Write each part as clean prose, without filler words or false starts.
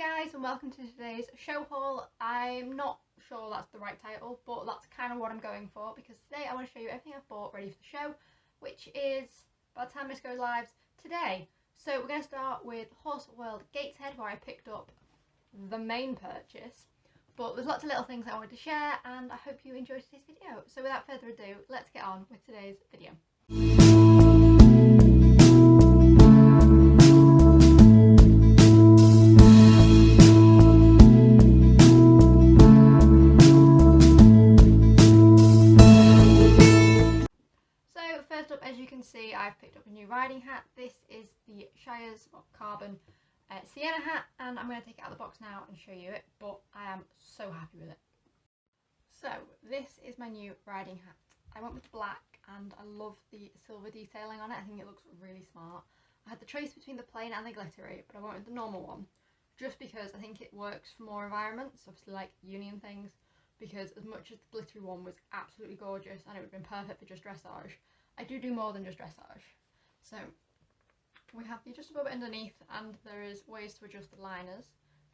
Hi guys and welcome to today's show haul. I'm not sure that's the right title, but that's kind of what I'm going for because today I want to show you everything I've bought ready for the show, which is, by the time this goes live, today. So we're going to start with Horse World Gateshead, where I picked up the main purchase, but there's lots of little things I wanted to share and I hope you enjoyed today's video. So without further ado, let's get on with today's video. As you can see, I've picked up a new riding hat. This is the Shire's Carbon Sienna hat, and I'm going to take it out of the box now and show you it, but I am so happy with it. So this is my new riding hat. I went with black and I love the silver detailing on it. I think it looks really smart. I had the choice between the plain and the glittery, but I went with the normal one just because I think it works for more environments, obviously like uni and things, because as much as the glittery one was absolutely gorgeous and it would have been perfect for just dressage, I do more than just dressage. So we have the adjustable bit underneath, and there is ways to adjust the liners.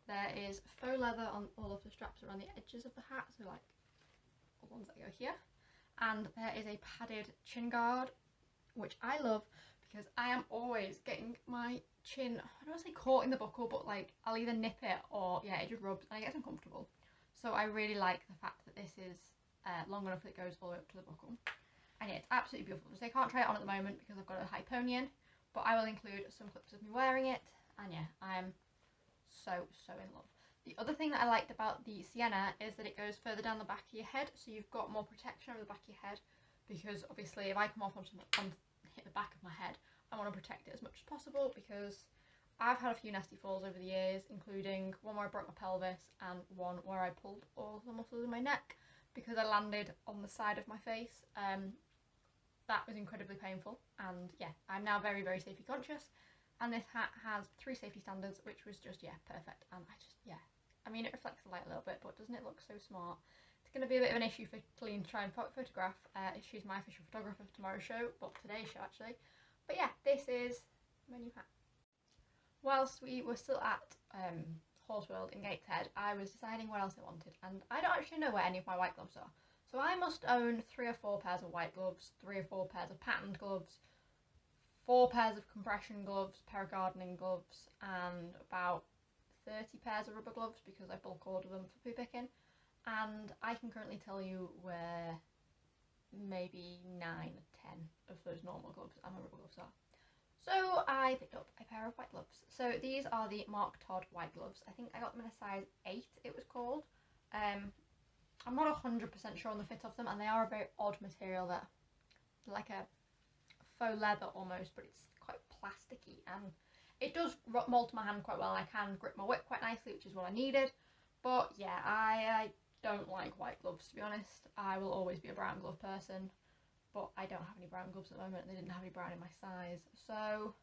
There is faux leather on all of the straps around the edges of the hat, so like the ones that go here. And there is a padded chin guard, which I love because I am always getting my chin, I don't want to say caught in the buckle, but like I'll either nip it or yeah, it just rubs and it gets uncomfortable. So I really like the fact that this is long enough that it goes all the way up to the buckle. And yeah, it's absolutely beautiful. So I can't try it on at the moment because I've got a high pony in, but I will include some clips of me wearing it. And yeah, I'm so in love. The other thing that I liked about the Sienna is that it goes further down the back of your head, so you've got more protection over the back of your head, because obviously if I come off and hit the back of my head, I want to protect it as much as possible, because I've had a few nasty falls over the years, including one where I broke my pelvis and one where I pulled all the muscles in my neck because I landed on the side of my face. That was incredibly painful, and yeah, I'm now very safety conscious, and this hat has 3 safety standards, which was just, yeah, perfect. And I mean, it reflects the light a little bit, but doesn't it look so smart? It's going to be a bit of an issue for Colleen to try and photograph. She's my official photographer for tomorrow's show, well, today's show actually. But yeah, this is my new hat. Whilst we were still at Horse World in Gateshead, I was deciding what else I wanted, and I don't actually know where any of my white gloves are. So I must own 3 or 4 pairs of white gloves, 3 or 4 pairs of patterned gloves, 4 pairs of compression gloves, pair of gardening gloves, and about 30 pairs of rubber gloves because I bulk order them for poo picking. And I can currently tell you where maybe 9 or 10 of those normal gloves and my rubber gloves are. So I picked up a pair of white gloves. So these are the Mark Todd white gloves. I think I got them in a size 8, it was called. I'm not 100% sure on the fit of them, and they are a very odd material, that like a faux leather almost, but it's quite plasticky, and it does mold to my hand quite well. I can grip my whip quite nicely, which is what I needed. But yeah, I don't like white gloves, to be honest. I will always be a brown glove person, but I don't have any brown gloves at the moment, and they didn't have any brown in my size, so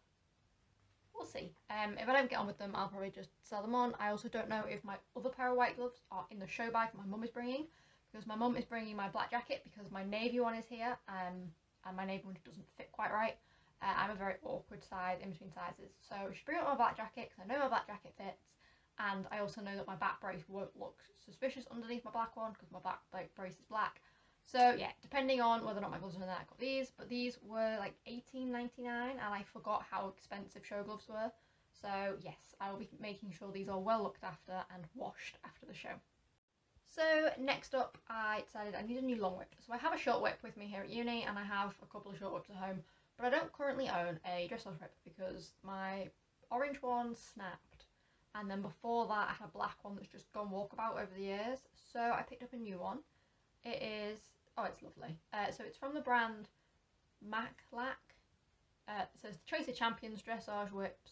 we'll see. If I don't get on with them, I'll probably just sell them on. I also don't know if my other pair of white gloves are in the show bag my mum is bringing, because my mum is bringing my black jacket because my navy one is here, and my navy one doesn't fit quite right. I'm a very awkward size in between sizes, so she's bringing up my black jacket because I know my black jacket fits, and I also know that my back brace won't look suspicious underneath my black one because my black brace is black. So yeah, depending on whether or not my gloves are in there, I got these, but these were like $18.99, and I forgot how expensive show gloves were. So yes, I will be making sure these are well looked after and washed after the show. So next up, I decided I need a new long whip. So I have a short whip with me here at uni, and I have a couple of short whips at home, but I don't currently own a dressage whip because my orange one snapped, and then before that I had a black one that's just gone walkabout over the years. So I picked up a new one. It is, oh, it's lovely. So it's from the brand Pack Leash. It says Trixi Champions Dressage Whips,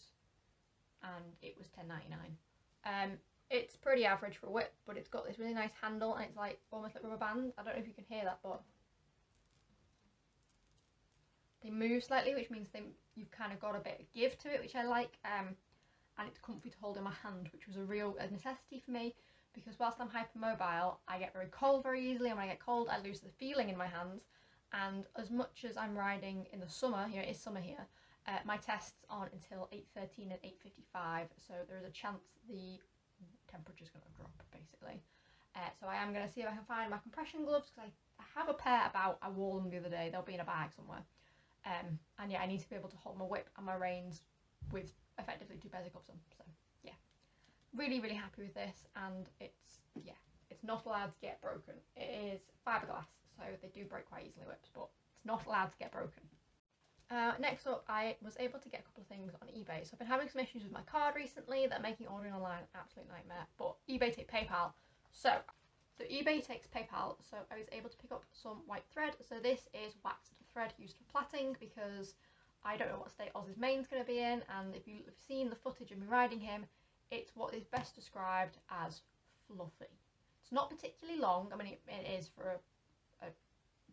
and it was $10.99. It's pretty average for a whip, but it's got this really nice handle, and it's like almost like rubber bands. I don't know if you can hear that, but they move slightly, which means you've kind of got a bit of give to it, which I like. And it's comfy to hold in my hand, which was a real necessity for me, because whilst I'm hypermobile, I get very cold very easily, and when I get cold, I lose the feeling in my hands. And as much as I'm riding in the summer, you know, it is summer here, my tests aren't until 8:13 and 8:55, so there is a chance the temperature's going to drop, basically. So I am going to see if I can find my compression gloves, because I have a pair about. I wore them the other day. They'll be in a bag somewhere. And yeah, I need to be able to hold my whip and my reins with effectively 2 pairs of gloves on. So yeah, really, really happy with this. And it's not allowed to get broken. It is fiberglass, so they do break quite easily, whips, but it's not allowed to get broken. Next up, I was able to get a couple of things on eBay. So I've been having some issues with my card recently that are making ordering online an absolute nightmare, but eBay take PayPal. So eBay takes PayPal, so I was able to pick up some white thread. So this is waxed thread used for plaiting, because I don't know what state Oz's mane's going to be in, and if you've seen the footage of me riding him, it's what is best described as fluffy. It's not particularly long. I mean, it is for a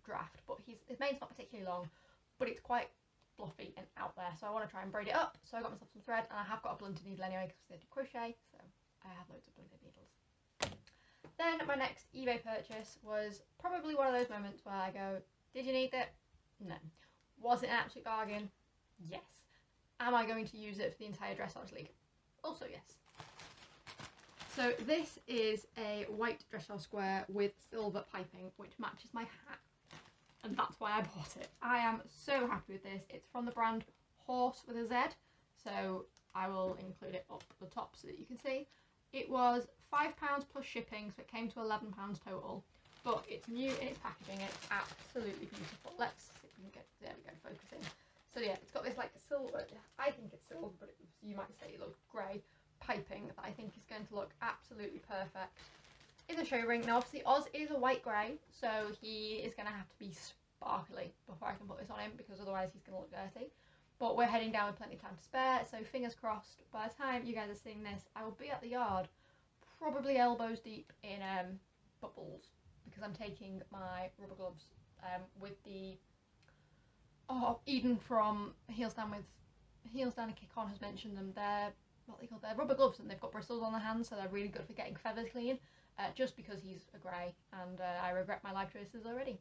draft, but his mane's not particularly long, but it's quite fluffy and out there, so I want to try and braid it up. So I got myself some thread, and I have got a blunted needle anyway because they do crochet, so I have loads of blunted needles. Then my next eBay purchase was probably one of those moments where I go, did you need it? No. Was it an absolute bargain? Yes. Am I going to use it for the entire Dressage League? Also yes. So this is a white Dressage square with silver piping, which matches my hat, and that's why I bought it. I am so happy with this. It's from the brand Horse with a Z, so I will include it up the top so that you can see. It was £5 plus shipping, so it came to £11 total, but it's new in its packaging. It's absolutely beautiful. Let's see if we can get, there we go, focusing. So yeah, it's got this like silver, I think it's silver, but you might say it looks grey, piping that I think is going to look absolutely perfect in the show ring. Now obviously Oz is a white grey, so he is going to have to be sparkly before I can put this on him, because otherwise he's going to look dirty. But we're heading down with plenty of time to spare, so fingers crossed, by the time you guys are seeing this, I will be at the yard, probably elbows deep in bubbles, because I'm taking my rubber gloves with the Eden from Heels Down and Kick On has mentioned them. They're what they call, they're rubber gloves, and they've got bristles on the hands, so they're really good for getting feathers clean. Just because he's a grey, and I regret my life choices already.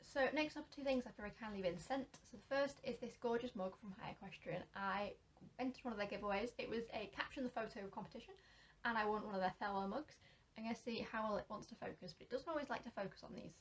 So next up, 2 things I've very kindly been sent. So the first is this gorgeous mug from Equestrian. I entered one of their giveaways. It was a caption the photo competition, and I won one of their farewell mugs. I'm going to see how well it wants to focus, but it doesn't always like to focus on these.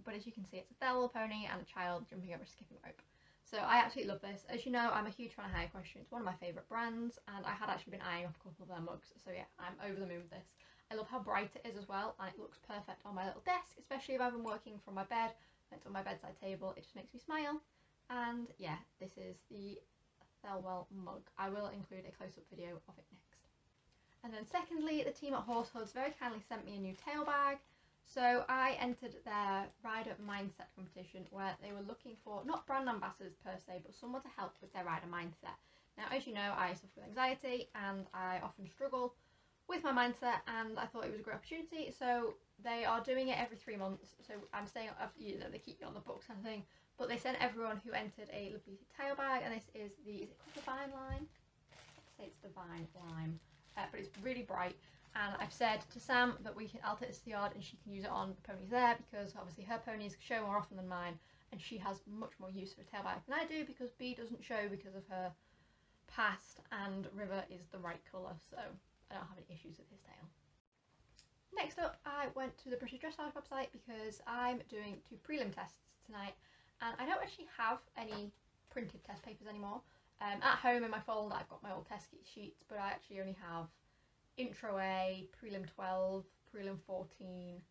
But as you can see, it's a farewell pony and a child jumping over a skipping rope. So I absolutely love this. As you know, I'm a huge fan of Equestrian. It's one of my favourite brands, and I had actually been eyeing up a couple of their mugs. So yeah, I'm over the moon with this. I love how bright it is as well, and it looks perfect on my little desk, especially if I've been working from my bed. It's on my bedside table. It just makes me smile. And yeah, this is the farewell mug. I will include a close-up video of it next. And then secondly, the team at Horse Hoods very kindly sent me a new tail bag. So I entered their rider mindset competition, where they were looking for not brand ambassadors per se, but someone to help with their rider mindset. Now, as you know, I suffer with anxiety, and I often struggle with my mindset, and I thought it was a great opportunity. So they are doing it every 3 months, so I'm staying up, you know, they keep me on the books kind of thing, but they sent everyone who entered a lovely tail bag, and this is the, is it called the Vine Line? Let's say it's the Vine Lime, but it's really bright, and I've said to Sam that I'll take this to the yard and she can use it on the ponies there, because obviously her ponies show more often than mine, and she has much more use for a tail bag than I do, because B doesn't show because of her past, and River is the right colour, so I don't have any issues with his tail. Next up, I went to the British Dressage website because I'm doing 2 prelim tests tonight, and I don't actually have any printed test papers anymore. At home in my folder I've got my old test sheets, but I actually only have Intro A, Prelim 12, Prelim 14,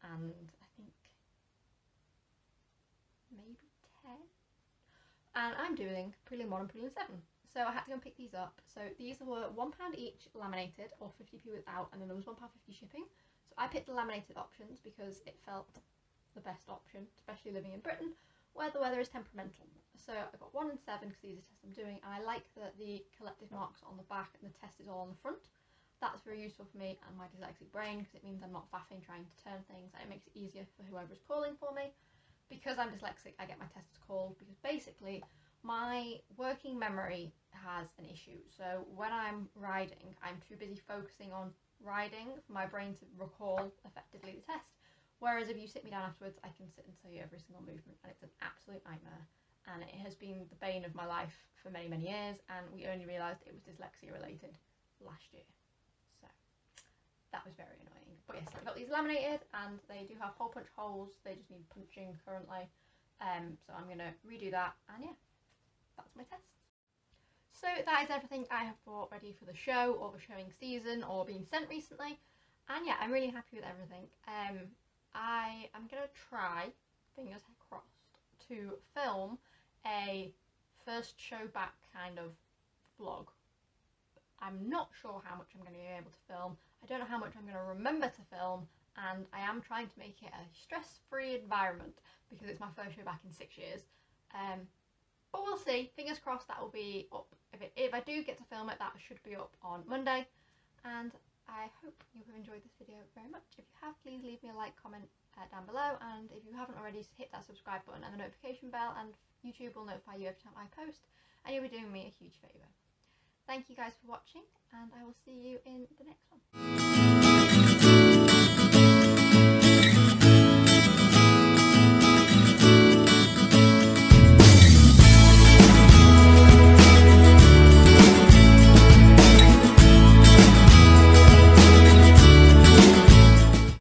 and I think maybe 10. And I'm doing Prelim 1 and Prelim 7. So I had to go and pick these up. So these were £1 each laminated, or 50p without, and then there was £1.50 shipping. So I picked the laminated options because it felt the best option, especially living in Britain, where the weather is temperamental. So I got 1 and 7 because these are tests I'm doing, and I like that the collective marks are on the back and the test is all on the front. That's very useful for me and my dyslexic brain, because it means I'm not faffing trying to turn things, and it makes it easier for whoever's calling for me. Because I'm dyslexic, I get my tests called, because basically my working memory has an issue. So when I'm riding, I'm too busy focusing on riding for my brain to recall effectively the test. Whereas if you sit me down afterwards, I can sit and tell you every single movement, and it's an absolute nightmare. and it has been the bane of my life for many, many years, and we only realised it was dyslexia related last year. So that was very annoying. But yes, I've got these laminated and they do have hole punch holes, they just need punching currently. So I'm going to redo that, and yeah, that's my test. So that is everything I have bought ready for the show or the showing season or being sent recently. And yeah, I'm really happy with everything. I am going to try, fingers crossed, to film a first show back kind of vlog. I'm not sure how much I'm going to be able to film. I don't know how much I'm going to remember to film, and I am trying to make it a stress-free environment because it's my first show back in 6 years. But we'll see. Fingers crossed that will be up. If I do get to film it, that should be up on Monday. And I hope you have enjoyed this video very much. If you have, please leave me a like, comment down below. And if you haven't already, hit that subscribe button and the notification bell, and YouTube will notify you every time I post. And you'll be doing me a huge favour. Thank you guys for watching, and I will see you in the next one.